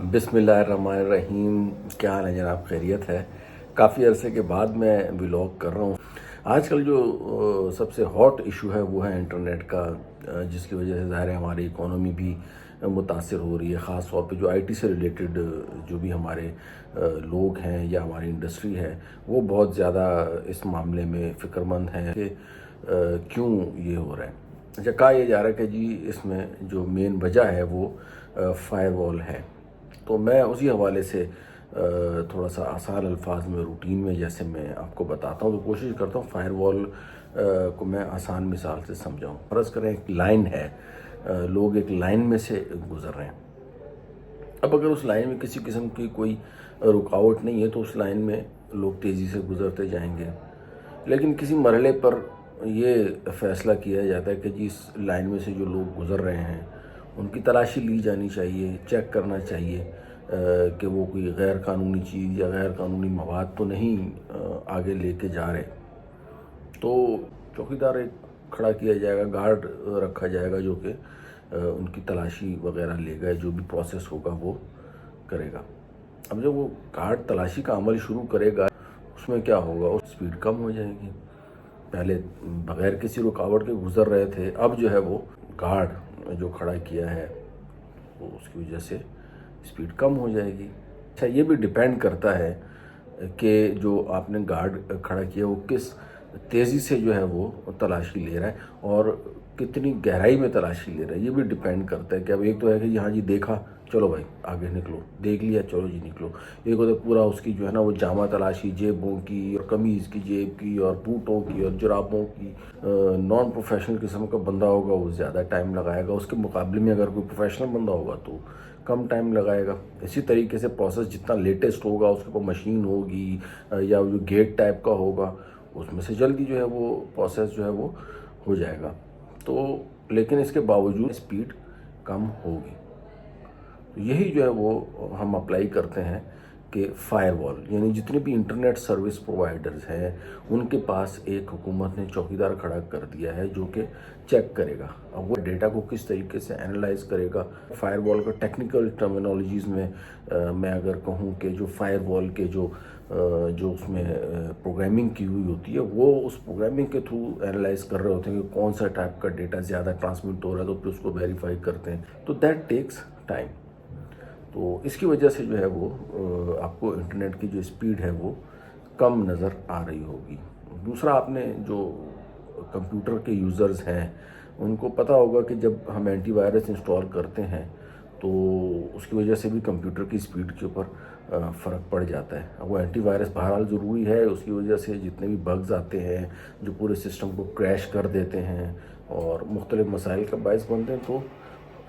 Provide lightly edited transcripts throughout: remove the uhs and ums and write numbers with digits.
بسم اللہ الرحمن الرحیم. کیا حال ہے جناب؟ خیریت ہے؟ کافی عرصے کے بعد میں ولاگ کر رہا ہوں. آج کل جو سب سے ہاٹ ایشو ہے وہ ہے انٹرنیٹ کا، جس کی وجہ سے ظاہر ہے ہماری اکانومی بھی متاثر ہو رہی ہے. خاص طور پہ جو آئی ٹی سے ریلیٹڈ جو بھی ہمارے لوگ ہیں یا ہماری انڈسٹری ہے وہ بہت زیادہ اس معاملے میں فکر مند ہیں کہ کیوں یہ ہو رہا ہے. اچھا، کہا یہ جا رہا ہے کہ جی اس میں جو مین وجہ ہے وہ فائر وال ہے. تو میں اسی حوالے سے تھوڑا سا آسان الفاظ میں روٹین میں جیسے میں آپ کو بتاتا ہوں تو کوشش کرتا ہوں فائر وال کو میں آسان مثال سے سمجھاؤں. فرض کریں ایک لائن ہے، لوگ ایک لائن میں سے گزر رہے ہیں. اب اگر اس لائن میں کسی قسم کی کوئی رکاوٹ نہیں ہے تو اس لائن میں لوگ تیزی سے گزرتے جائیں گے. لیکن کسی مرحلے پر یہ فیصلہ کیا جاتا ہے کہ جی اس لائن میں سے جو لوگ گزر رہے ہیں ان کی تلاشی لی جانی چاہیے، چیک کرنا چاہیے کہ وہ کوئی غیر قانونی چیز یا غیر قانونی مواد تو نہیں آگے لے کے جا رہے. تو چوکیدار ایک کھڑا کیا جائے گا، گارڈ رکھا جائے گا جو کہ ان کی تلاشی وغیرہ لے گا، جو بھی پروسیس ہوگا وہ کرے گا. اب جب وہ گارڈ تلاشی کا عمل شروع کرے گا اس میں کیا ہوگا؟ اس سپیڈ کم ہو جائے گی. پہلے بغیر کسی رکاوٹ کے گزر رہے تھے، اب جو ہے وہ گارڈ جو کھڑا کیا ہے وہ اس کی وجہ سے سپیڈ کم ہو جائے گی. اچھا، یہ بھی ڈیپینڈ کرتا ہے کہ جو آپ نے گارڈ کھڑا کیا وہ کس تیزی سے جو ہے وہ تلاشی لے رہا ہے اور کتنی گہرائی میں تلاشی لے رہا ہے. یہ بھی ڈیپینڈ کرتا ہے کہ اب ایک تو ہے کہ یہاں جی دیکھا چلو بھائی آگے نکلو، دیکھ لیا چلو جی نکلو. ایک ہوتا ہے پورا اس کی جو ہے نا وہ جامع تلاشی، جیبوں کی اور قمیض کی جیب کی اور بوٹوں کی اور جرابوں کی. نان پروفیشنل قسم کا بندہ ہوگا وہ زیادہ ٹائم لگائے گا، اس کے مقابلے میں اگر کوئی پروفیشنل بندہ ہوگا تو کم ٹائم لگائے گا. اسی طریقے سے پروسیس جتنا لیٹسٹ ہوگا، اس کے اوپر مشین ہوگی یا جو گیٹ ٹائپ کا ہوگا اس میں سے جلدی جو ہے وہ پروسیس جو ہے وہ ہو جائے گا. تو لیکن اس کے باوجود سپیڈ کم ہوگی. یہی جو ہے وہ ہم اپلائی کرتے ہیں کہ فائر وال یعنی جتنے بھی انٹرنیٹ سروس پرووائڈرز ہیں ان کے پاس ایک حکومت نے چوکیدار کھڑا کر دیا ہے جو کہ چیک کرے گا. اب وہ ڈیٹا کو کس طریقے سے انالائز کرے گا. فائر وال کا ٹیکنیکل ٹرمینالوجیز میں اگر کہوں کہ جو فائر وال کے جو اس میں پروگرامنگ کی ہوئی ہوتی ہے وہ اس پروگرامنگ کے تھرو انالائز کر رہے ہوتے ہیں کہ کون سا ٹائپ کا ڈیٹا زیادہ ٹرانسمٹ ہو رہا ہے تو پھر اس کو ویریفائی کرتے ہیں. تو دیٹ ٹیکس ٹائم. تو اس کی وجہ سے جو ہے وہ آپ کو انٹرنیٹ کی جو اسپیڈ ہے وہ کم نظر آ رہی ہوگی. دوسرا، آپ نے جو کمپیوٹر کے یوزرز ہیں ان کو پتہ ہوگا کہ جب ہم اینٹی وائرس انسٹال کرتے ہیں تو اس کی وجہ سے بھی کمپیوٹر کی اسپیڈ کے اوپر فرق پڑ جاتا ہے. وہ اینٹی وائرس بہرحال ضروری ہے، اس کی وجہ سے جتنے بھی بگز آتے ہیں جو پورے سسٹم کو کریش کر دیتے ہیں اور مختلف مسائل کا باعث بنتے ہیں تو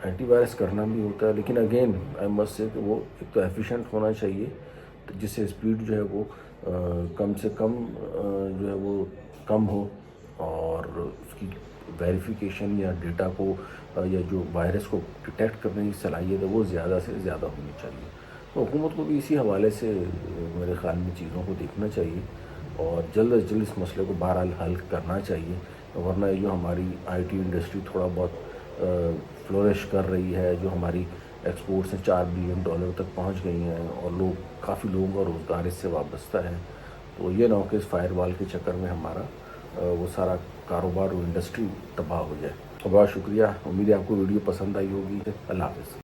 اینٹی وائرس کرنا بھی ہوتا ہے. لیکن اگین آئی مسٹ سے کہ وہ ایک تو ایفیشینٹ ہونا چاہیے جس سے اسپیڈ جو ہے وہ کم سے کم جو ہے وہ کم ہو اور اس کی ویریفیکیشن یا ڈیٹا کو یا جو وائرس کو ڈیٹیکٹ کرنے کی صلاحیت ہے وہ زیادہ سے زیادہ ہونی چاہیے. تو حکومت کو بھی اسی حوالے سے میرے خیال میں چیزوں کو دیکھنا چاہیے اور جلد از جلد اس مسئلے کو بہرحال حل کرنا چاہیے. ورنہ یہ جو ہماری آئی ٹی انڈسٹری تھوڑا بہت فلورش کر رہی ہے، جو ہماری ایکسپورٹ سے $4 بلین تک پہنچ گئی ہیں اور کافی لوگوں کا روزگار اس سے وابستہ ہے. تو یہ نہ ہو کہ اس فائر وال کے چکر میں ہمارا وہ سارا کاروبار اور انڈسٹری تباہ ہو جائے. بہت شکریہ. امید ہے آپ کو ویڈیو پسند آئی ہوگی. اللہ حافظ.